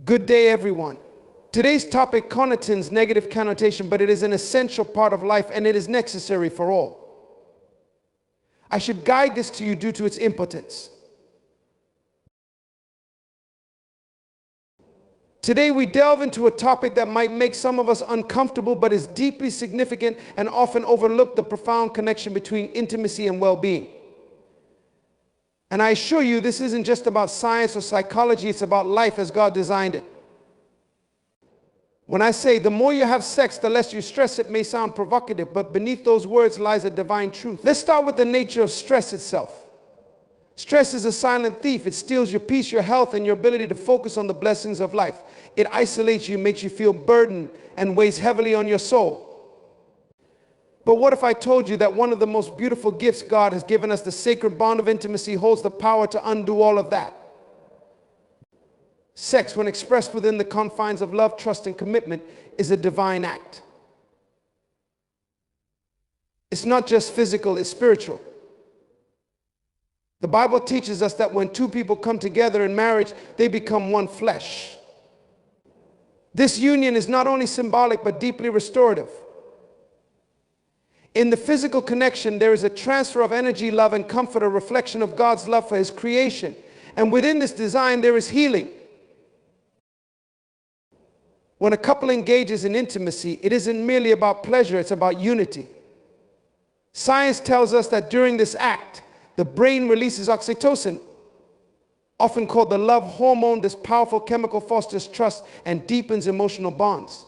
Good day, everyone. Today's topic connotates negative connotation, but it is an essential part of life and it is necessary for all. I should guide this to you due to its importance. Today we delve into a topic that might make some of us uncomfortable, but is deeply significant and often overlooked: the profound connection between intimacy and well-being. And I assure you, this isn't just about science or psychology, it's about life as God designed it. When I say the more you have sex, the less you stress, it may sound provocative, but beneath those words lies a divine truth. Let's start with the nature of stress itself. Stress is a silent thief. It steals your peace, your health, and your ability to focus on the blessings of life. It isolates you, makes you feel burdened, and weighs heavily on your soul. But what if I told you that one of the most beautiful gifts God has given us, the sacred bond of intimacy, holds the power to undo all of that? Sex, when expressed within the confines of love, trust, and commitment, is a divine act. It's not just physical, it's spiritual. The Bible teaches us that when two people come together in marriage, they become one flesh. This union is not only symbolic, but deeply restorative. In the physical connection, there is a transfer of energy, love, and comfort, a reflection of God's love for His creation. And within this design, there is healing. When a couple engages in intimacy, it isn't merely about pleasure, it's about unity. Science tells us that during this act, the brain releases oxytocin, often called the love hormone. This powerful chemical fosters trust and deepens emotional bonds.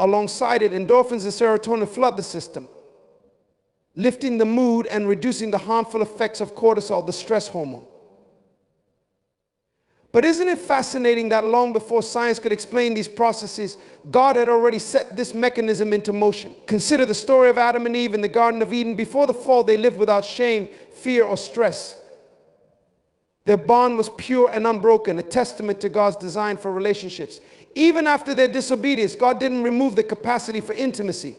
Alongside it, endorphins and serotonin flood the system, lifting the mood and reducing the harmful effects of cortisol, the stress hormone. But isn't it fascinating that long before science could explain these processes, God had already set this mechanism into motion? Consider the story of Adam and Eve in the Garden of Eden. Before the fall, they lived without shame, fear, or stress. Their bond was pure and unbroken, a testament to God's design for relationships. Even after their disobedience, God didn't remove the capacity for intimacy.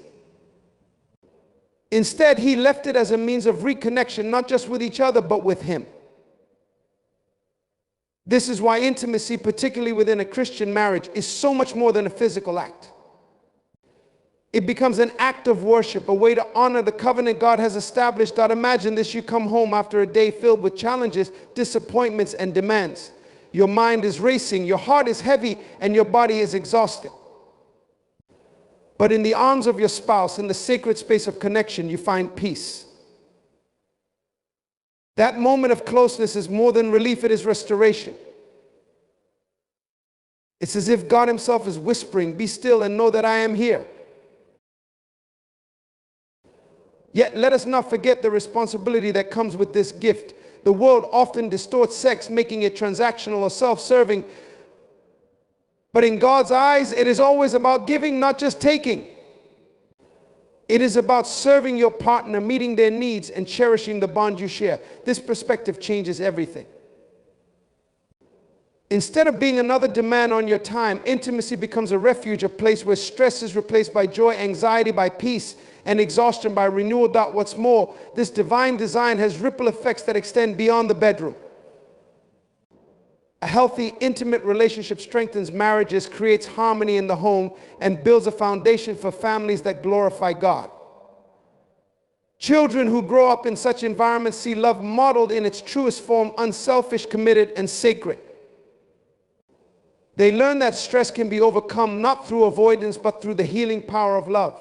Instead, He left it as a means of reconnection, not just with each other, but with Him. This is why intimacy, particularly within a Christian marriage, is so much more than a physical act. It becomes an act of worship, a way to honor the covenant God has established. God, imagine this: you come home after a day filled with challenges, disappointments, and demands. Your mind is racing, your heart is heavy, and your body is exhausted. But in the arms of your spouse, in the sacred space of connection, you find peace. That moment of closeness is more than relief, it is restoration. It's as if God Himself is whispering, "Be still and know that I am here." Yet let us not forget the responsibility that comes with this gift. The world often distorts sex, making it transactional or self-serving. But in God's eyes, it is always about giving, not just taking. It is about serving your partner, meeting their needs, and cherishing the bond you share. This perspective changes everything. Instead of being another demand on your time, intimacy becomes a refuge, a place where stress is replaced by joy, anxiety by peace, and exhaustion by renewal. What's more, this divine design has ripple effects that extend beyond the bedroom. A healthy, intimate relationship strengthens marriages, creates harmony in the home, and builds a foundation for families that glorify God. Children who grow up in such environments see love modeled in its truest form, unselfish, committed, and sacred. They learn that stress can be overcome not through avoidance, but through the healing power of love.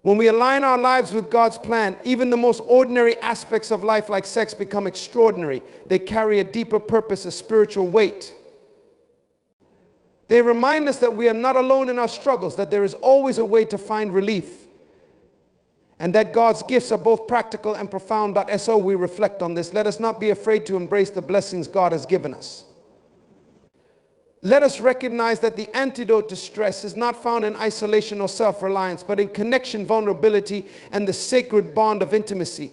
When we align our lives with God's plan, even the most ordinary aspects of life, like sex, become extraordinary. They carry a deeper purpose, a spiritual weight. They remind us that we are not alone in our struggles, that there is always a way to find relief, and that God's gifts are both practical and profound. So we reflect on this. Let us not be afraid to embrace the blessings God has given us. Let us recognize that the antidote to stress is not found in isolation or self-reliance, but in connection, vulnerability, and the sacred bond of intimacy.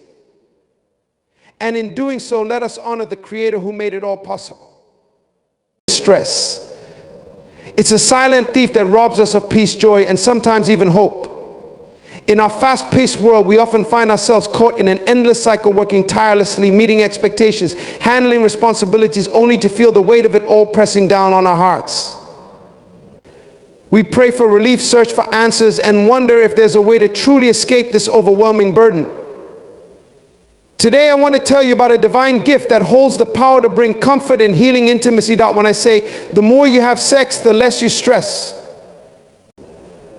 And in doing so, let us honor the Creator who made it all possible. Stress. It's a silent thief that robs us of peace, joy, and sometimes even hope. In our fast-paced world, we often find ourselves caught in an endless cycle, working tirelessly, meeting expectations, handling responsibilities, only to feel the weight of it all pressing down on our hearts. We pray for relief, search for answers, and wonder if there's a way to truly escape this overwhelming burden. Today, I want to tell you about a divine gift that holds the power to bring comfort and healing intimacy. When I say the more you have sex, the less you stress.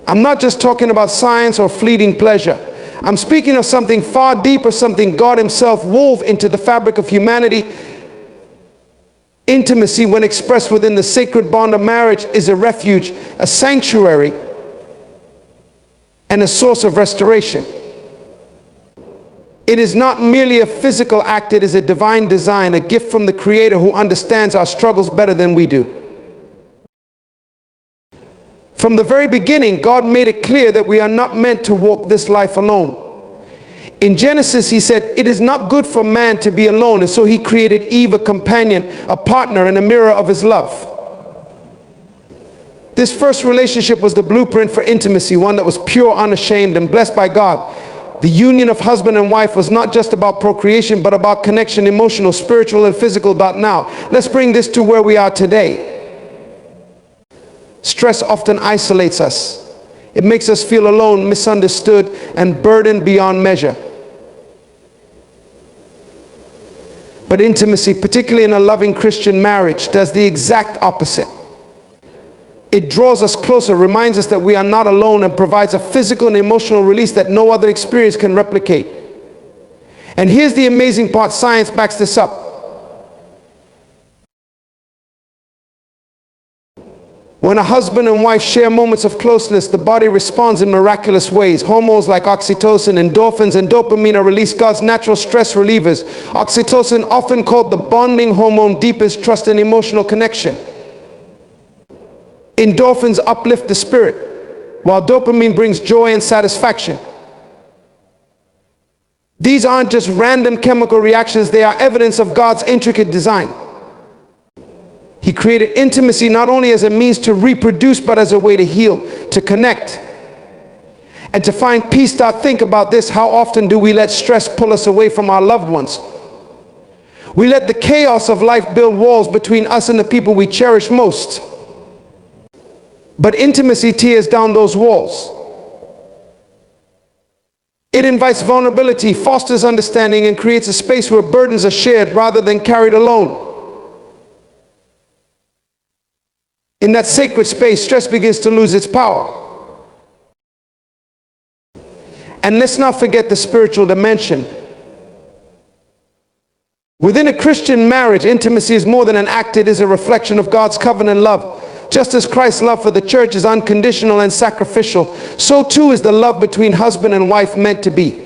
I'm not just talking about science or fleeting pleasure. I'm speaking of something far deeper, something God himself wove into the fabric of humanity. Intimacy, when expressed within the sacred bond of marriage, is a refuge, a sanctuary, and a source of restoration. It is not merely a physical act, it is a divine design, a gift from the Creator who understands our struggles better than we do. From the very beginning, God made it clear that we are not meant to walk this life alone. In Genesis, he said, "It is not good for man to be alone," and so he created Eve, a companion, a partner, and a mirror of his love. This first relationship was the blueprint for intimacy, one that was pure, unashamed, and blessed by God. The union of husband and wife was not just about procreation, but about connection, emotional, spiritual, and physical. Now, let's bring this to where we are today. Stress often isolates us. It makes us feel alone, misunderstood, and burdened beyond measure. But intimacy, particularly in a loving Christian marriage, does the exact opposite. It draws us closer, reminds us that we are not alone, and provides a physical and emotional release that no other experience can replicate. And here's the amazing part, science backs this up. When a husband and wife share moments of closeness, the body responds in miraculous ways. Hormones like oxytocin, endorphins, and dopamine are released, God's natural stress relievers. Oxytocin, often called the bonding hormone, deepens trust and emotional connection. Endorphins uplift the spirit, while dopamine brings joy and satisfaction. These aren't just random chemical reactions, they are evidence of God's intricate design. He created intimacy not only as a means to reproduce, but as a way to heal, to connect, and to find peace. Think about this. How often do we let stress pull us away from our loved ones? We let the chaos of life build walls between us and the people we cherish most. But intimacy tears down those walls. It invites vulnerability, fosters understanding, and creates a space where burdens are shared rather than carried alone. In that sacred space, stress begins to lose its power. And let's not forget the spiritual dimension. Within a Christian marriage, intimacy is more than an act, it is a reflection of God's covenant love. Just as Christ's love for the church is unconditional and sacrificial, so too is the love between husband and wife meant to be.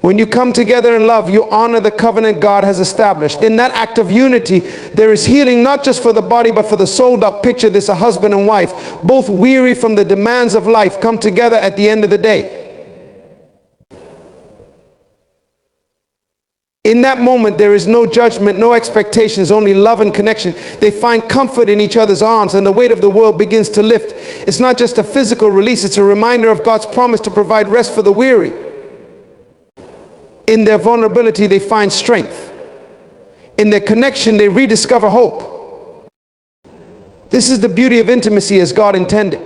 When you come together in love, you honor the covenant God has established. In that act of unity, there is healing not just for the body, but for the soul. Picture this, a husband and wife, both weary from the demands of life, come together at the end of the day. In that moment, there is no judgment, no expectations, only love and connection. They find comfort in each other's arms, and the weight of the world begins to lift. It's not just a physical release, it's a reminder of God's promise to provide rest for the weary. In their vulnerability, they find strength. In their connection, they rediscover hope. This is the beauty of intimacy as God intended.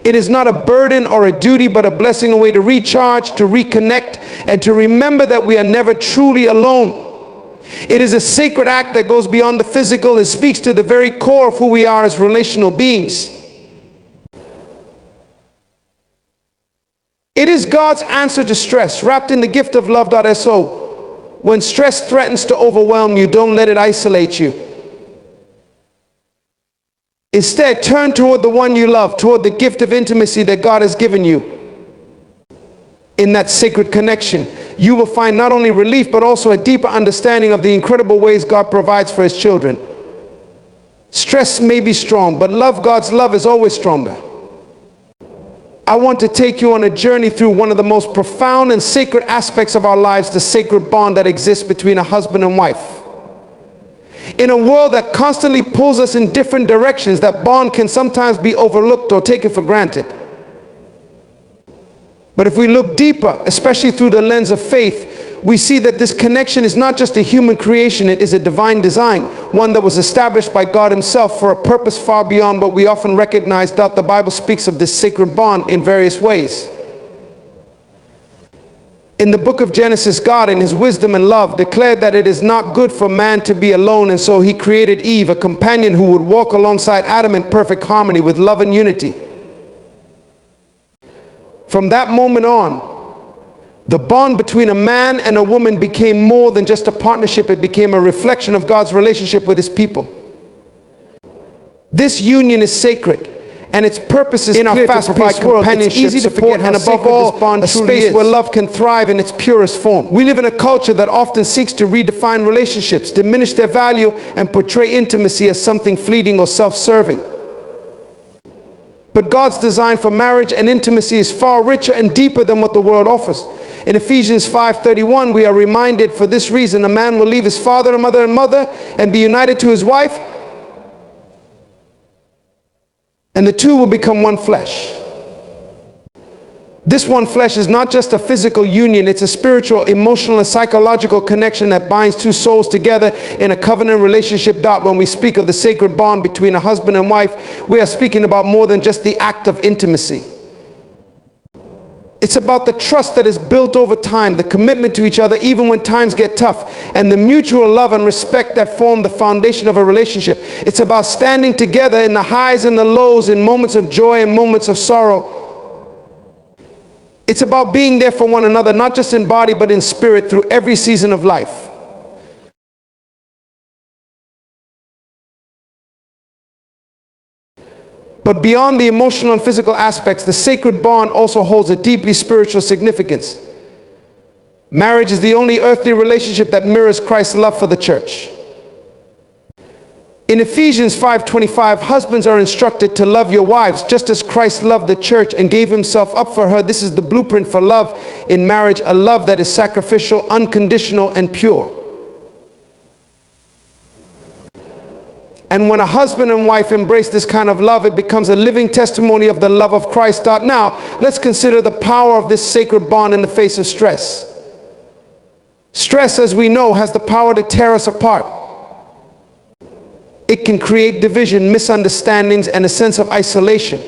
It is not a burden or a duty, but a blessing, a way to recharge, to reconnect, and to remember that we are never truly alone. It is a sacred act that goes beyond the physical. It speaks to the very core of who we are as relational beings. It is God's answer to stress, wrapped in the gift of love.so. When stress threatens to overwhelm you, don't let it isolate you. Instead, turn toward the one you love, toward the gift of intimacy that God has given you. In that sacred connection, you will find not only relief, but also a deeper understanding of the incredible ways God provides for his children. Stress may be strong, but God's love is always stronger. I want to take you on a journey through one of the most profound and sacred aspects of our lives, the sacred bond that exists between a husband and wife. In a world that constantly pulls us in different directions, that bond can sometimes be overlooked or taken for granted. But if we look deeper, especially through the lens of faith, we see that this connection is not just a human creation, it is a divine design, one that was established by God himself for a purpose far beyond what we often recognize. That the Bible speaks of this sacred bond in various ways. In the book of Genesis, God in his wisdom and love declared that it is not good for man to be alone, and so he created Eve, a companion who would walk alongside Adam in perfect harmony with love and unity. From that moment on, the bond between a man and a woman became more than just a partnership. It became a reflection of God's relationship with his people. This union is sacred, and its purpose is in our fast-paced world. It's easy to forget, and above all, a space where love can thrive in its purest form. We live in a culture that often seeks to redefine relationships, diminish their value, and portray intimacy as something fleeting or self-serving. But God's design for marriage and intimacy is far richer and deeper than what the world offers. In Ephesians 5:31, we are reminded, for this reason, a man will leave his father and mother and be united to his wife, and the two will become one flesh. This one flesh is not just a physical union, it's a spiritual, emotional, and psychological connection that binds two souls together in a covenant relationship. When we speak of the sacred bond between a husband and wife, we are speaking about more than just the act of intimacy. It's about the trust that is built over time, the commitment to each other even when times get tough, and the mutual love and respect that form the foundation of a relationship. It's about standing together in the highs and the lows, in moments of joy and moments of sorrow. It's about being there for one another, not just in body but in spirit, through every season of life. But beyond the emotional and physical aspects, the sacred bond also holds a deeply spiritual significance. Marriage is the only earthly relationship that mirrors Christ's love for the church. In Ephesians 5:25, husbands are instructed to love your wives just as Christ loved the church and gave himself up for her. This is the blueprint for love in marriage, a love that is sacrificial, unconditional, and pure. And when a husband and wife embrace this kind of love, it becomes a living testimony of the love of Christ. Now, let's consider the power of this sacred bond in the face of stress. Stress, as we know, has the power to tear us apart. It can create division, misunderstandings, and a sense of isolation.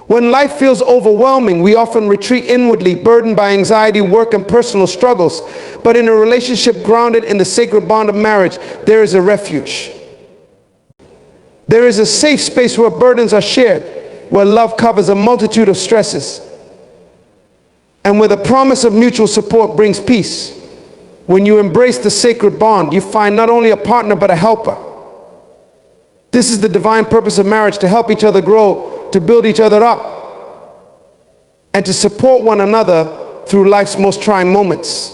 When life feels overwhelming, we often retreat inwardly, burdened by anxiety, work, and personal struggles. But in a relationship grounded in the sacred bond of marriage, there is a refuge. There is a safe space where burdens are shared, where love covers a multitude of stresses, and where the promise of mutual support brings peace. When you embrace the sacred bond, you find not only a partner but a helper. This is the divine purpose of marriage: to help each other grow, to build each other up, and to support one another through life's most trying moments.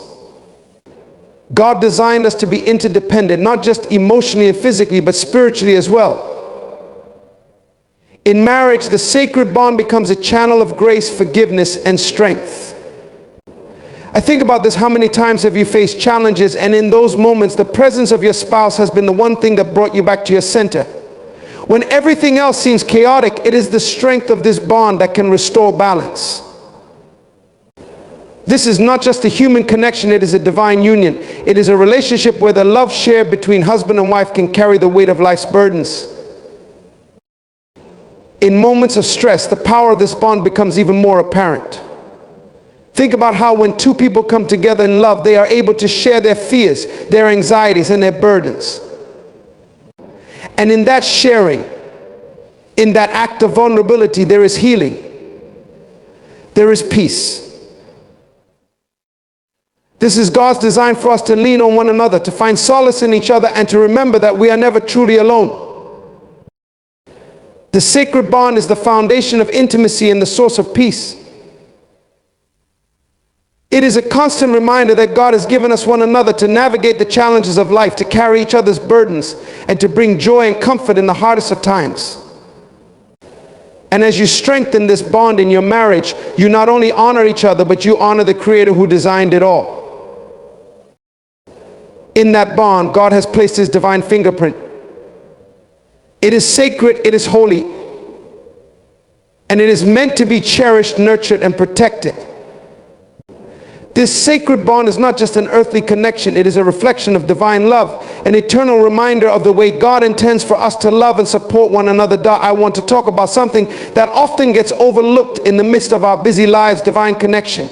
God designed us to be interdependent, not just emotionally and physically, but spiritually as well. In marriage, the sacred bond becomes a channel of grace, forgiveness, and strength. I think about this: how many times have you faced challenges, and in those moments the presence of your spouse has been the one thing that brought you back to your center? When everything else seems chaotic, it is the strength of this bond that can restore balance. This is not just a human connection, it is a divine union. It is a relationship where the love shared between husband and wife can carry the weight of life's burdens. In moments of stress, the power of this bond becomes even more apparent. Think about how when two people come together in love, they are able to share their fears, their anxieties, and their burdens. And in that sharing, in that act of vulnerability, there is healing. There is peace. This is God's design for us to lean on one another, to find solace in each other, and to remember that we are never truly alone. The sacred bond is the foundation of intimacy and the source of peace. It is a constant reminder that God has given us one another to navigate the challenges of life, to carry each other's burdens, and to bring joy and comfort in the hardest of times. And as you strengthen this bond in your marriage, you not only honor each other, but you honor the Creator who designed it all. In that bond, God has placed His divine fingerprint. It is sacred, it is holy, and it is meant to be cherished, nurtured, and protected. This sacred bond is not just an earthly connection, it is a reflection of divine love, an eternal reminder of the way God intends for us to love and support one another. I want to talk about something that often gets overlooked in the midst of our busy lives: divine connection.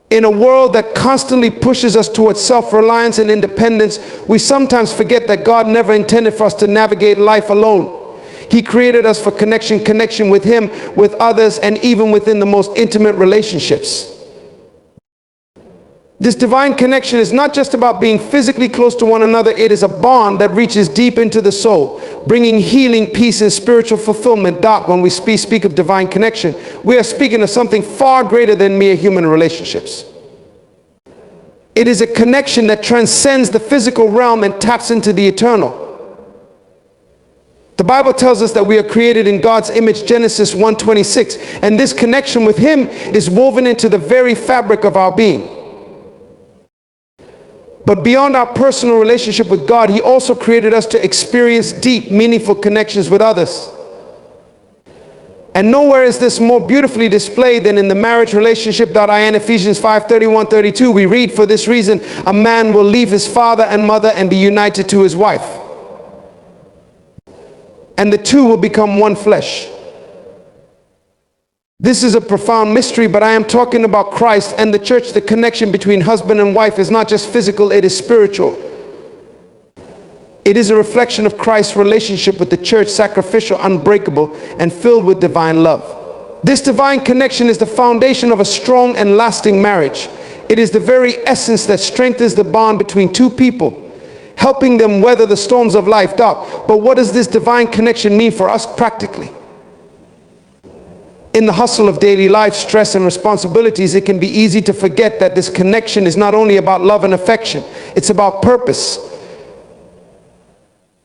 In a world that constantly pushes us towards self-reliance and independence, we sometimes forget that God never intended for us to navigate life alone. He created us for connection with Him, with others, and even within the most intimate relationships. This divine connection is not just about being physically close to one another. It is a bond that reaches deep into the soul, bringing healing, peace, and spiritual fulfillment. When we speak of divine connection, we are speaking of something far greater than mere human relationships. It is a connection that transcends the physical realm and taps into the eternal. The Bible tells us that we are created in God's image, Genesis 1:26, and this connection with Him is woven into the very fabric of our being. But beyond our personal relationship with God, He also created us to experience deep, meaningful connections with others. And nowhere is this more beautifully displayed than in the marriage relationship. In Ephesians 5:31-32, we read, "For this reason, a man will leave his father and mother and be united to his wife, and the two will become one flesh." This is a profound mystery, but I am talking about Christ and the church. The connection between husband and wife is not just physical, it is spiritual. It is a reflection of Christ's relationship with the church, sacrificial, unbreakable, and filled with divine love. This divine connection is the foundation of a strong and lasting marriage. It is the very essence that strengthens the bond between two people, helping them weather the storms of life. But what does this divine connection mean for us practically? In the hustle of daily life, stress, and responsibilities, it can be easy to forget that this connection is not only about love and affection, it's about purpose.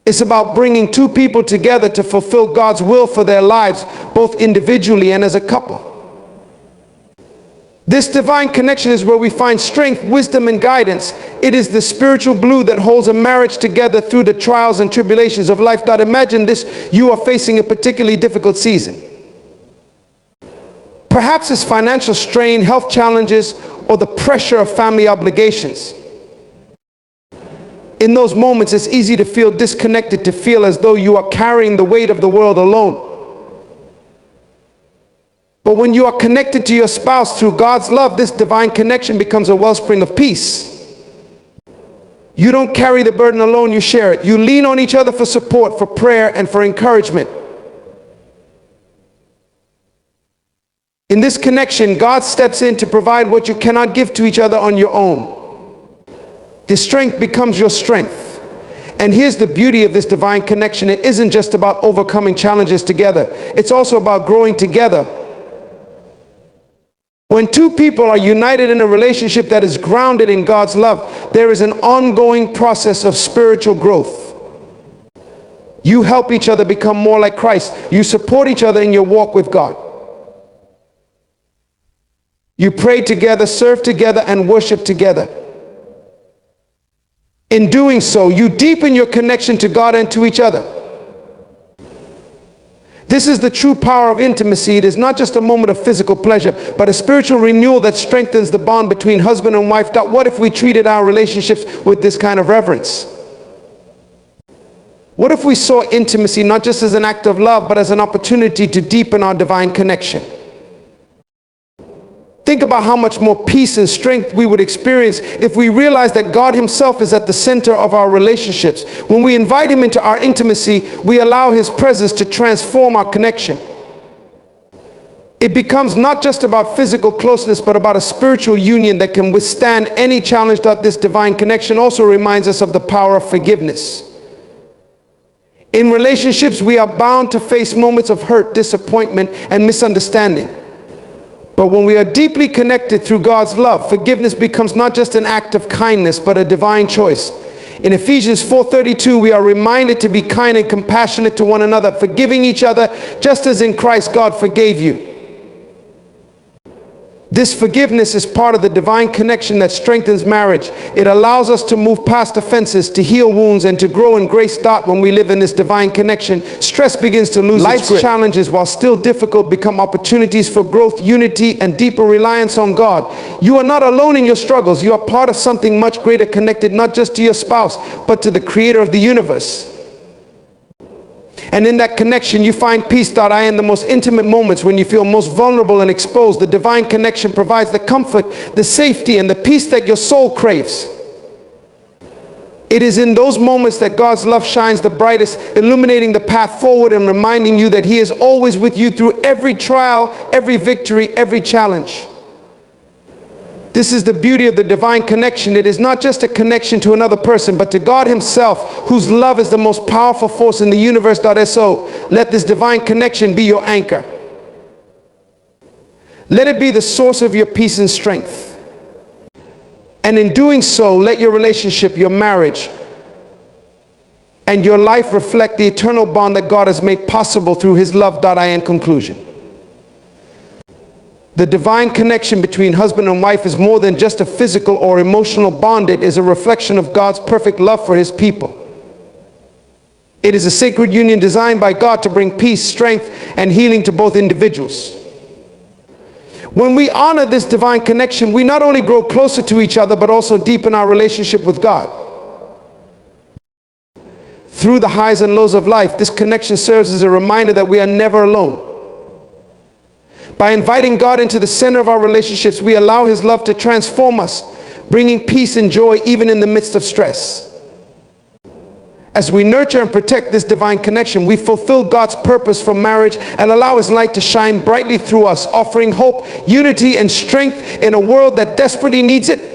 It's about bringing two people together to fulfill God's will for their lives, both individually and as a couple. This divine connection is where we find strength, wisdom, and guidance. It is the spiritual glue that holds a marriage together through the trials and tribulations of life. Imagine this: you are facing a particularly difficult season. Perhaps it's financial strain, health challenges, or the pressure of family obligations. In those moments, it's easy to feel disconnected, to feel as though you are carrying the weight of the world alone. But when you are connected to your spouse through God's love, this divine connection becomes a wellspring of peace. You don't carry the burden alone, you share it. You lean on each other for support, for prayer, and for encouragement. In this connection, God steps in to provide what you cannot give to each other on your own. This strength becomes your strength. And here's the beauty of this divine connection: it isn't just about overcoming challenges together, it's also about growing together. When two people are united in a relationship that is grounded in God's love, there is an ongoing process of spiritual growth. You help each other become more like Christ. You support each other in your walk with God. You pray together, serve together, and worship together. In doing so, you deepen your connection to God and to each other. This is the true power of intimacy. It is not just a moment of physical pleasure, but a spiritual renewal that strengthens the bond between husband and wife. What if we treated our relationships with this kind of reverence? What if we saw intimacy not just as an act of love, but as an opportunity to deepen our divine connection? Think about how much more peace and strength we would experience if we realized that God Himself is at the center of our relationships. When we invite Him into our intimacy, we allow His presence to transform our connection. It becomes not just about physical closeness, but about a spiritual union that can withstand any challenge. This divine connection also reminds us of the power of forgiveness. In relationships, we are bound to face moments of hurt, disappointment, and misunderstanding. But when we are deeply connected through God's love, forgiveness becomes not just an act of kindness, but a divine choice. In Ephesians 4:32, we are reminded to be kind and compassionate to one another, forgiving each other just as in Christ God forgave you. This forgiveness is part of the divine connection that strengthens marriage. It allows us to move past offenses, to heal wounds, and to grow in grace. When we live in this divine connection, stress begins to lose its grip. Life's challenges, while still difficult, become opportunities for growth, unity, and deeper reliance on God. You are not alone in your struggles. You are part of something much greater, connected not just to your spouse, but to the creator of the universe. And in that connection, you find peace. I in the most intimate moments, when you feel most vulnerable and exposed, the divine connection provides the comfort, the safety, and the peace that your soul craves. It is in those moments that God's love shines the brightest, illuminating the path forward and reminding you that He is always with you through every trial, every victory, every challenge. This is the beauty of the divine connection. It is not just a connection to another person, but to God Himself, whose love is the most powerful force in the universe. So let this divine connection be your anchor. Let it be the source of your peace and strength. And in doing so, let your relationship, your marriage, and your life reflect the eternal bond that God has made possible through His love. In conclusion, the divine connection between husband and wife is more than just a physical or emotional bond. It is a reflection of God's perfect love for His people. It is a sacred union designed by God to bring peace, strength, and healing to both individuals. When we honor this divine connection, we not only grow closer to each other, but also deepen our relationship with God. Through the highs and lows of life, this connection serves as a reminder that we are never alone. By inviting God into the center of our relationships, we allow His love to transform us, bringing peace and joy even in the midst of stress. As we nurture and protect this divine connection, we fulfill God's purpose for marriage and allow His light to shine brightly through us, offering hope, unity, and strength in a world that desperately needs it.